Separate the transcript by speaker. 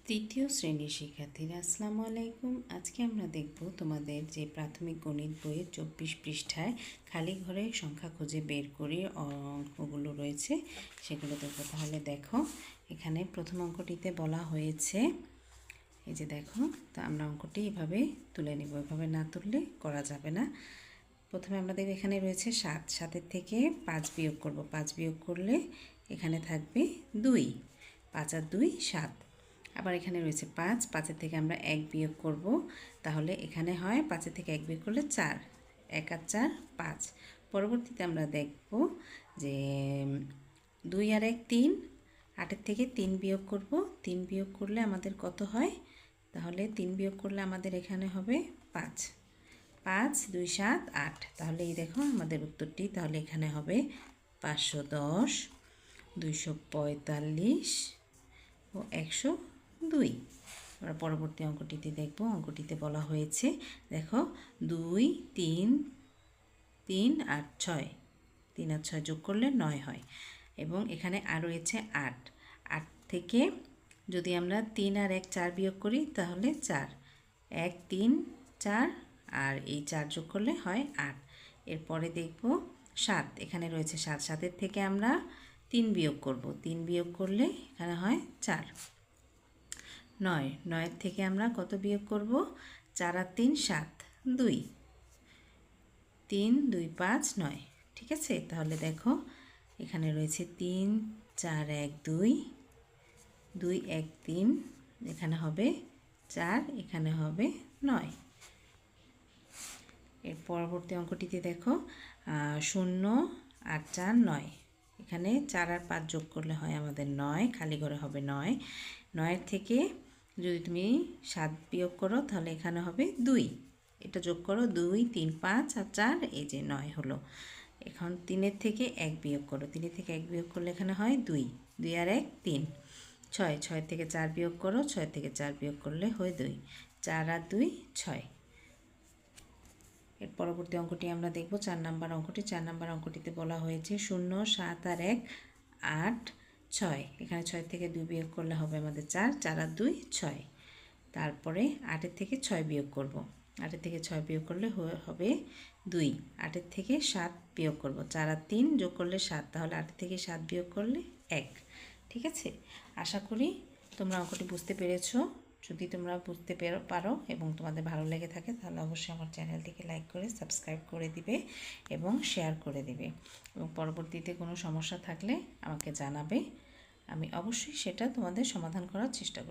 Speaker 1: তৃতীয় শ্রেণীর শিক্ষার্থীরা আসসালামু আলাইকুম। আজকে আমরা দেখব তোমাদের যে প্রাথমিক গণিত বইয়ের 24 পৃষ্ঠায় খালি ঘরের সংখ্যা খুঁজে বের করে অঙ্কগুলো রয়েছে সেগুলো দেখব। তাহলে দেখো, এখানে প্রথম অঙ্কটিতে বলা হয়েছে, এই যে দেখো, তা আমরা অঙ্কটি এভাবে তুলে নেব। এভাবে না তুললে করা যাবে না। প্রথমে আমরা দেখব এখানে রয়েছে 7, 7-এর থেকে 5 বিয়োগ করব। 5 বিয়োগ করলে এখানে থাকবে 2, 5 আর 2 7। আবার এখানে রয়েছে 5, 5-এর থেকে আমরা 1 বিয়োগ করব, তাহলে এখানে হয় 5-এর থেকে 1 বিয়োগ করলে 4, 1 আর 4 5। পরবর্তীতে আমরা দেখব যে 2 আর 1 3, 8-এর থেকে 3 বিয়োগ করব। 3 বিয়োগ করলে আমাদের কত হয়? তাহলে 3 বিয়োগ করলে আমাদের এখানে হবে 5, 5 2 7 8। তাহলে এই দেখো আমাদের উত্তরটি, তাহলে এখানে হবে 510, 245 ও 102। আমরা পরবর্তী অঙ্কটিতে দেখব। অঙ্কটিতে বলা হয়েছে, দেখো 2 3 3 আর 6, 3 আর 6 যোগ করলে 9 হয়। এবং এখানে আর রয়েছে 8, 8 থেকে যদি আমরা 3 আর 1 4 বিয়োগ করি তাহলে 4, 1 3 4 আর এই 4 যোগ করলে হয় 8। এরপরে দেখব 7, এখানে রয়েছে 7, 7-এর থেকে আমরা 3 বিয়োগ করব। 3 বিয়োগ করলে এখানে হয় 4। 9, 9-এর থেকে আমরা কত বিয়োগ করব? 4 আর 3 7, 2, 3 2 5 9। ঠিক আছে, তাহলে দেখো এখানে রয়েছে 3 4 1 2, 2 1 3, এখানে হবে 4, এখানে হবে 9। এর পরবর্তী অঙ্কটিতে দেখো 0 আর 4 9, এখানে 4 আর 5 যোগ করলে হয় আমাদের 9, খালি ঘরে হবে 9। 9-এর থেকে যদি তুমি 7 বিয়োগ করো তাহলে এখানে হবে 2, এটা যোগ করো 2 3 5 আর 4, এই যে 9 হলো। এখন 3-এর থেকে 1 বিয়োগ করো। 3-এর থেকে 1 বিয়োগ করলে এখানে হয় 2, 2 আর 1 3। 6, 6 থেকে 4 বিয়োগ করো। 6 থেকে 4 বিয়োগ করলে হয় 2, 4 আর 2 6। এর পরবর্তী অঙ্কটি আমরা দেখব 4 নম্বর অঙ্কটি। 4 নম্বর অঙ্কটিতে বলা হয়েছে 0 7 আর 1 8 6, এখানে 6 থেকে 2 বিয়োগ করলে হবে আমাদের 4, 4 আর 2 6। তারপরে 8-এর থেকে 6 বিয়োগ করব। 8-এর থেকে 6 বিয়োগ করলে হবে 2, 8-এর থেকে 7 বিয়োগ করব। 4 আর 3 যোগ করলে 7, তাহলে 8-এর থেকে 7 বিয়োগ করলে 1। ঠিক আছে, আশা করি তোমরা অঙ্কটি বুঝতে পেরেছো। যদি তোমরা বুঝতে পারো এবং তোমাদের ভালো লেগে থাকে তাহলে অবশ্যই আমার চ্যানেলটিকে লাইক করে সাবস্ক্রাইব করে দিবে এবং শেয়ার করে দিবে। এবং পরবর্তীতে কোনো সমস্যা থাকলে আমাকে জানাবে, আমি অবশ্যই সেটা তোমাদের সমাধান করার চেষ্টা করব।